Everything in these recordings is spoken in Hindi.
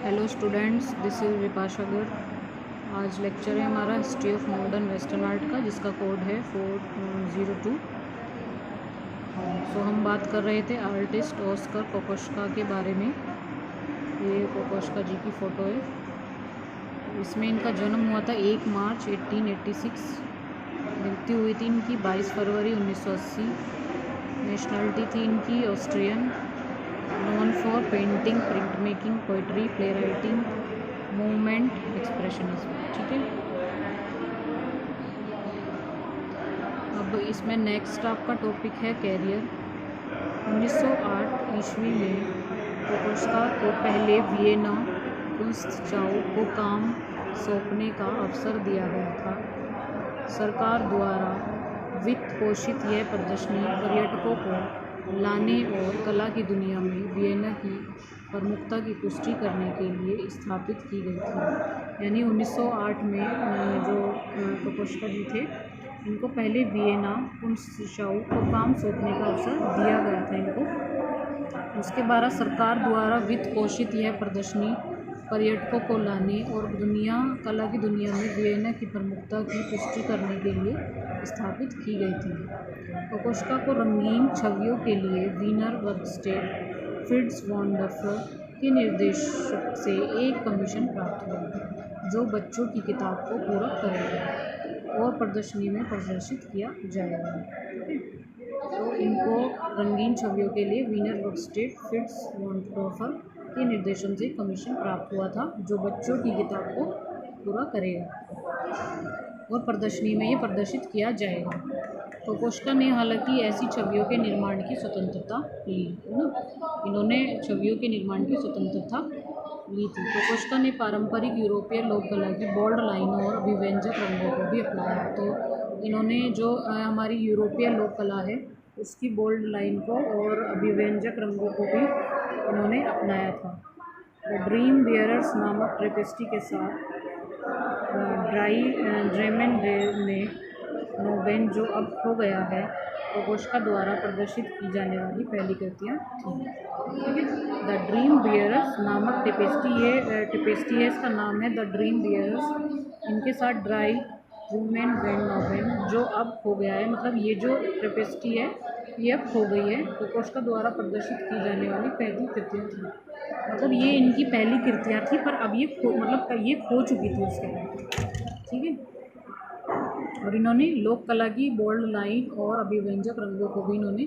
Hello students, this is Vipasha Garg. आज लेक्चर है हमारा history of modern western art का, जिसका कोड है 402। सो हम बात कर रहे थे आर्टिस्ट ऑस्कर कोकोश्का के बारे में। ये कोकोश्का जी की फ़ोटो है। इसमें इनका जन्म हुआ था 1 मार्च 1886। मृत्यु हुई थी इनकी 22 फरवरी 1980। नेशनलिटी थी इनकी Austrian. Known for painting, print making, poetry, play writing, movement, expressionism. ठीक है। अब इसमें नेक्स्ट आपका टॉपिक है कैरियर। 1908 ईस्वी में कोकोश्का को पहले वियना कुंस्टचाउ को काम सौंपने का अवसर दिया गया था। सरकार द्वारा वित्त पोषित यह प्रदर्शनी पर्यटकों को लाने और कला की दुनिया में वियना की प्रमुखता की पुष्टि करने के लिए स्थापित की गई थी। यानी 1908 में जो कोकोश्का जी थे, इनको पहले वियना कुंस्टचाउ को काम सौंपने का अवसर दिया गया था इनको। उसके बाद सरकार द्वारा वित्त पोषित यह प्रदर्शनी पर्यटकों को लाने और कला की दुनिया में वियना की प्रमुखता की पुष्टि करने के लिए स्थापित की गई थी। कोकोश्का को रंगीन छवियों के लिए वीनर वर्कस्टेड फिट्ज वॉन डफर के निर्देशक से एक कमीशन प्राप्त हुआ, जो बच्चों की किताब को पूरा करेगा और प्रदर्शनी में प्रदर्शित किया जाएगा। तो इनको रंगीन छवियों के लिए वीनर वर्कस्टेड फिट्ज वॉन डफर के निर्देशन से कमीशन प्राप्त हुआ था, जो बच्चों की किताब को पूरा करेगा और प्रदर्शनी में ये प्रदर्शित किया जाएगा। कोकोश्का ने हालांकि ऐसी छवियों के निर्माण की स्वतंत्रता ली, है ना। इन्होंने छवियों के निर्माण की स्वतंत्रता ली थी। कोकोश्का ने पारंपरिक यूरोपीय लोक कला की बोल्ड लाइनों और अभिव्यंजक रंगों को भी अपनाया। तो इन्होंने जो हमारी यूरोपीय लोक कला है, उसकी बोल्ड लाइन को और अभिव्यंजक रंगों को भी इन्होंने अपनाया था। द ड्रीम बियरर्स नामक ट्रेपेस्ट्री के साथ ड्रेमेन ने नोबेन, जो अब खो गया है, कोकोश्का द्वारा प्रदर्शित की जाने वाली पहली कृतियाँ थीं। ठीक है। द ड्रीम बियरर्स नामक टेपेस्ट्री है, इसका नाम है द ड्रीम बियरर्स। इनके साथ ड्राई वुमेन वेन नोबेन, जो अब खो गया है, मतलब ये जो टेपेस्ट्री है ये अब खो गई है। कोकोश्का द्वारा प्रदर्शित की जाने वाली पहली कृतियाँ थी। मतलब ये इनकी पहली कृतियाँ थी, पर अब ये खो चुकी थी उसके बाद। ठीक है। और इन्होंने लोक कला की बोल्ड लाइन और अभिव्यंजक रंगों को भी इन्होंने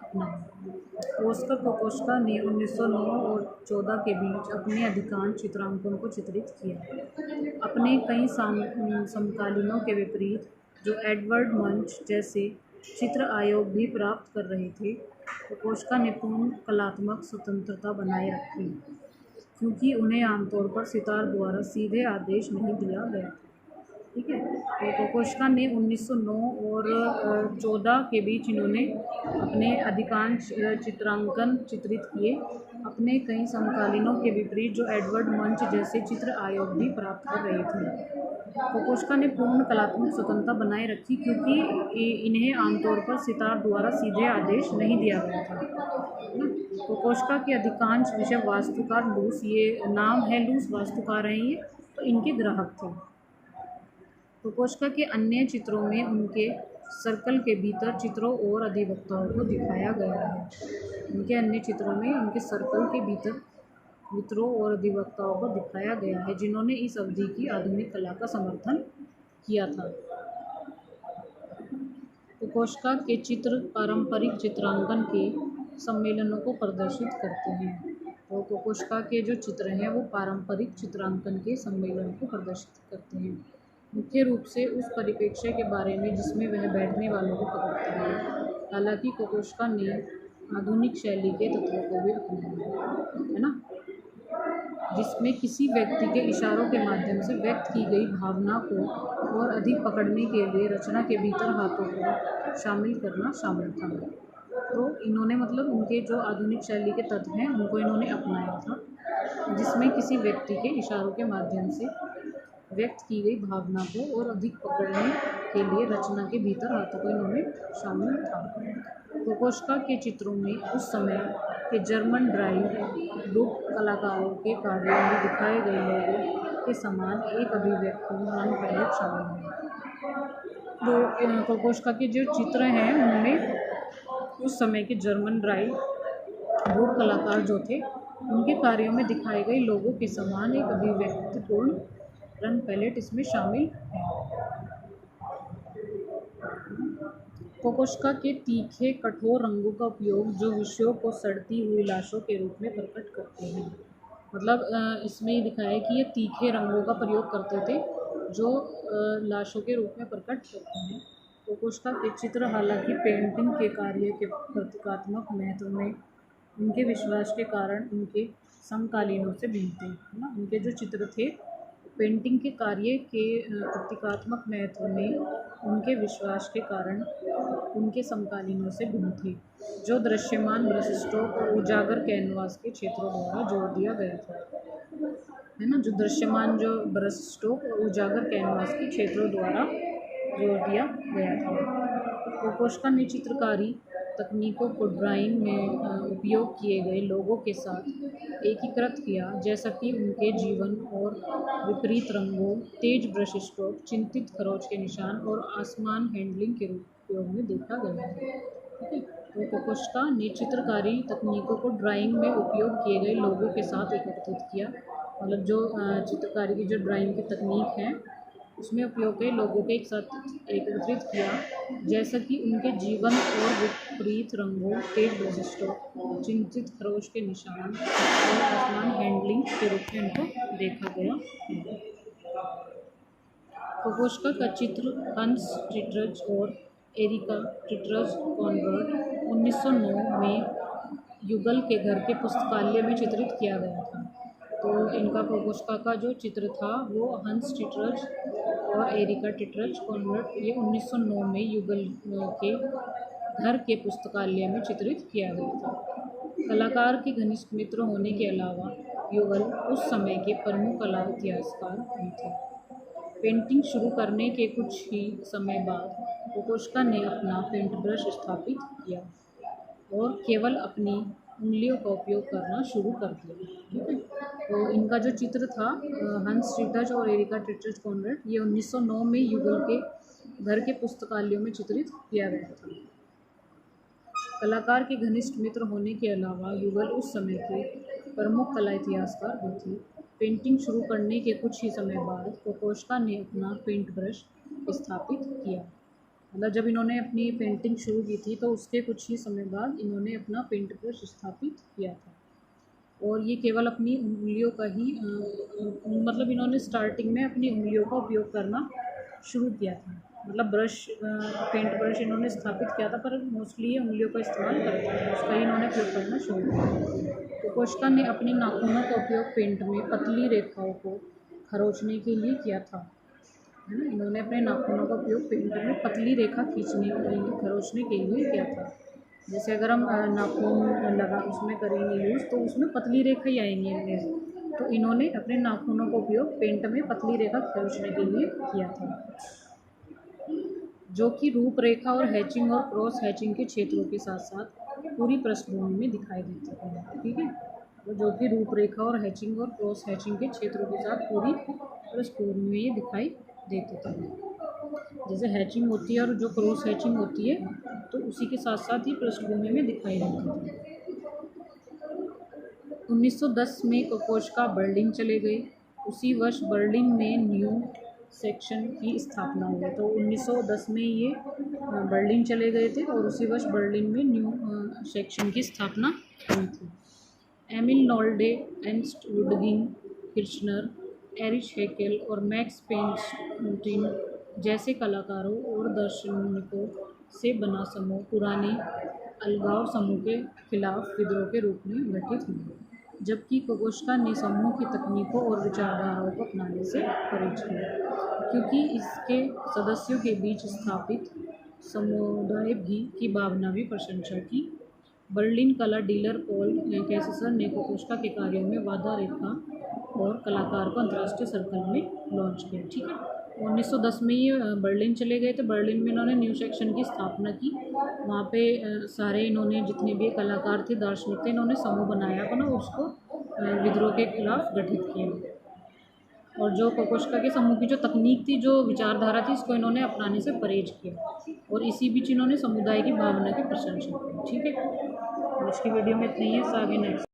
अपनाया। ऑस्कर कोकोश्का ने 1909 और 14 के बीच अपने अधिकांश चित्रांकन को चित्रित किया। अपने कई समकालीनों के विपरीत, जो एडवर्ड मंच जैसे चित्र आयोग भी प्राप्त कर रहे थे, कोकोश्का ने पूर्ण कलात्मक स्वतंत्रता बनाए रखी, क्योंकि उन्हें आमतौर पर सितार द्वारा सीधे आदेश नहीं दिया गया। ठीक है। तो कोकोश्का ने 1909 और 14 के बीच इन्होंने अपने अधिकांश चित्रांकन चित्रित किए। अपने कई समकालीनों के विपरीत, जो एडवर्ड मंच जैसे चित्र आयोग भी प्राप्त कर रहे थे, कोकोश्का ने पूर्ण कलात्मक स्वतंत्रता बनाए रखी, क्योंकि इन्हें आमतौर पर सितार द्वारा सीधे आदेश नहीं दिया गया था। कोकोश्का के अधिकांश विषय वास्तुकार लूस, ये नाम है लूस, वास्तुकार हैं ये, तो इनके ग्राहक थे। कोकोश्का के अन्य चित्रों में उनके सर्कल के भीतर चित्रों और अधिवक्ताओं को दिखाया गया है। उनके अन्य चित्रों में उनके सर्कल के भीतर मित्रों और अधिवक्ताओं को दिखाया गया है, जिन्होंने इस अवधि की आधुनिक कला का समर्थन किया था। कोकोश्का के चित्र पारंपरिक चित्रांकन के सम्मेलनों को प्रदर्शित करते हैं। तो कोकोश्का के जो चित्र हैं वो पारंपरिक चित्रांकन के सम्मेलन को प्रदर्शित करते हैं, मुख्य रूप से उस परिप्रेक्ष्य के बारे में जिसमें वह बैठने वालों को पकड़ता है। हालांकि कोकोश्का ने आधुनिक शैली के तत्वों को भी अपनाया, है ना, जिसमें किसी व्यक्ति के इशारों के माध्यम से व्यक्त की गई भावना को और अधिक पकड़ने के लिए रचना के भीतर हाथों को शामिल करना शामिल था। तो इन्होंने मतलब उनके जो आधुनिक शैली के तत्व हैं उनको इन्होंने अपनाया था, जिसमें किसी व्यक्ति के इशारों के माध्यम से व्यक्त की गई भावना को और अधिक पकड़ने के लिए रचना के भीतर हाथों को इन्होंने शामिल था। कोकोश्का के चित्रों में उस समय के जर्मन ड्राइव ग्रुप कलाकारों के कार्यों में दिखाए गए लोगों के समान एक अभिव्यक्ति रंग पैलेट शामिल है। तो कोकोश्का के जो चित्र हैं उनमें उस समय के जर्मन ड्राइव ग्रुप कलाकार जो थे उनके कार्यों में दिखाए गए लोगों के समान एक अभिव्यक्तिपूर्ण रंग पैलेट इसमें शामिल है। कोकोश्का के तीखे कठोर रंगों का उपयोग जो विषयों को सड़ती हुई लाशों के रूप में प्रकट करते हैं। मतलब इसमें ये दिखाया है कि ये तीखे रंगों का प्रयोग करते थे जो लाशों के रूप में प्रकट करते हैं। कोकोश्का के चित्र हालांकि पेंटिंग के कार्य के प्रतीकात्मक महत्व में उनके विश्वास के कारण उनके समकालीनों से भिन्न थे, है ना। उनके जो चित्र थे पेंटिंग के कार्य के प्रतीकात्मक महत्व में उनके विश्वास के कारण उनके समकालीनों से भिन्न थे, जो दृश्यमान ब्रश स्ट्रोक और उजागर कैनवास के क्षेत्रों द्वारा जोड़ दिया गया था, है ना। जो दृश्यमान जो ब्रश स्ट्रोक और उजागर कैनवास के क्षेत्रों द्वारा जोड़ दिया गया था। कोकोश्का ने चित्रकारी तकनीकों को ड्राइंग में उपयोग किए गए लोगों के साथ एकीकृत किया, जैसा कि उनके जीवन और विपरीत रंगों, तेज ब्रश स्ट्रोक, चिंतित खरोंच के निशान और आसमान हैंडलिंग के उपयोग में देखा गया है। ठीक है, तो कोकोश्का ने चित्रकारी तकनीकों को ड्राइंग में उपयोग किए गए लोगों के साथ एकत्रित किया। मतलब जो चित्रकारी की जो ड्राइंग की तकनीक है उसमें उपयोग के लोगों के एक साथ एकत्रित किया, जैसा कि उनके जीवन और विपरीत रंगों, तेज ब्रश स्ट्रोक, चिंतित खरोंच के निशान और आसमान हैंडलिंग के रूप में उनको देखा गया। कोकोश्का का चित्र हंस टिटरज और एरिका टिटरज कॉनराड 1909 में युगल के घर के पुस्तकालय में चित्रित किया गया था। तो इनका कोकोश्का का जो चित्र था वो हंस टिटरज और एरिका टिटरज कॉनराड ये 1909 में युगल के घर के पुस्तकालय में चित्रित किया गया था। कलाकार के घनिष्ठ मित्र होने के अलावा युगल उस समय के प्रमुख कला इतिहासकार भी थे। पेंटिंग शुरू करने के कुछ ही समय बाद कोकोश्का ने अपना पेंट ब्रश स्थापित किया और केवल अपनी उंगलियों का उपयोग करना शुरू कर दिया। ठीक है, तो इनका जो चित्र था हंस टिटरज और एरिका टिटरज कॉनराड ये 1909 में युगल के घर के पुस्तकालयों में चित्रित किया गया था। कलाकार के घनिष्ठ मित्र होने के अलावा युगल उस समय के प्रमुख कला इतिहासकार भी थे। पेंटिंग शुरू करने के कुछ ही समय बाद कोकोश्का ने अपना पेंट ब्रश स्थापित किया। मतलब जब इन्होंने अपनी पेंटिंग शुरू की थी तो उसके कुछ ही समय बाद इन्होंने अपना पेंट ब्रश स्थापित किया था और ये केवल अपनी उंगलियों का ही मतलब इन्होंने स्टार्टिंग में अपनी उंगलियों का उपयोग करना शुरू किया था। मतलब पेंट ब्रश इन्होंने स्थापित किया था पर मोस्टली ये उंगलियों का इस्तेमाल करते हैं, उसका ही इन्होंने उपयोग करना शुरू किया। कोकोश्का ने अपनी नाखूनों का उपयोग पेंट में पतली रेखाओं को खरोंचने के लिए किया था, है ना। इन्होंने अपने नाखूनों का उपयोग पेंट में पतली रेखा खरोंचने के लिए किया था। जैसे अगर हम नाखून लगा उसमें करेंगे यूज़ तो उसमें पतली रेखा ही आएंगी इनमें, तो इन्होंने अपने नाखूनों का उपयोग पेंट में पतली रेखा खरोंचने के लिए किया था, जो कि रूपरेखा और हैचिंग और क्रॉस हैचिंग के क्षेत्रों के साथ साथ पूरी पृष्ठभूमि में दिखाई देते हैं। ठीक है, तो जो कि रूपरेखा और हैचिंग और क्रॉस हैचिंग के क्षेत्रों के साथ पूरी पृष्ठभूमि में ये दिखाई देते थे। जैसे हैचिंग होती है और जो क्रॉस हैचिंग होती है तो उसी के साथ साथ ही पृष्ठभूमि में दिखाई देती है। 1910 में कोकोश्का बर्लिन चले गए। उसी वर्ष बर्लिन में न्यू सेक्शन की स्थापना हुई। तो 1910 में ये बर्लिन चले गए थे और उसी वर्ष बर्लिन में न्यू सेक्शन की स्थापना हुई थी। Emil Nolde, Ernst Ludwig Kirchner, Erich Heckel और मैक्स पेंस्टीन जैसे कलाकारों और दार्शनिकों से बना समूह पुराने अलगाव समूह के खिलाफ विद्रोह के रूप में गठित हुए, जबकि कोकोश्का ने समूह की तकनीकों और विचारधाराओं को अपनाने से परहेज किया, क्योंकि इसके सदस्यों के बीच स्थापित समुदाय की भावना भी प्रशंसा की। बर्लिन कला डीलर पॉल कैसेसर ने कोकोश्का के कार्यों में वादा रेखा और कलाकार को अंतर्राष्ट्रीय सर्कल में लॉन्च किया। ठीक है, 1910 में ये बर्लिन चले गए थे। बर्लिन में इन्होंने न्यू सेक्शन की स्थापना की वहाँ पे सारे इन्होंने जितने भी कलाकार थे, दार्शनिक थे, इन्होंने समूह बनाया अपना, उसको विद्रोह के खिलाफ गठित किया। और जो कोकोश्का के समूह की जो तकनीक थी, जो विचारधारा थी, इसको इन्होंने अपनाने से परहेज किया और इसी बीच इन्होंने समुदाय की भावना की प्रशंसा की। ठीक है, और इसकी वीडियो में इतना ही है। आगे नेक्स्ट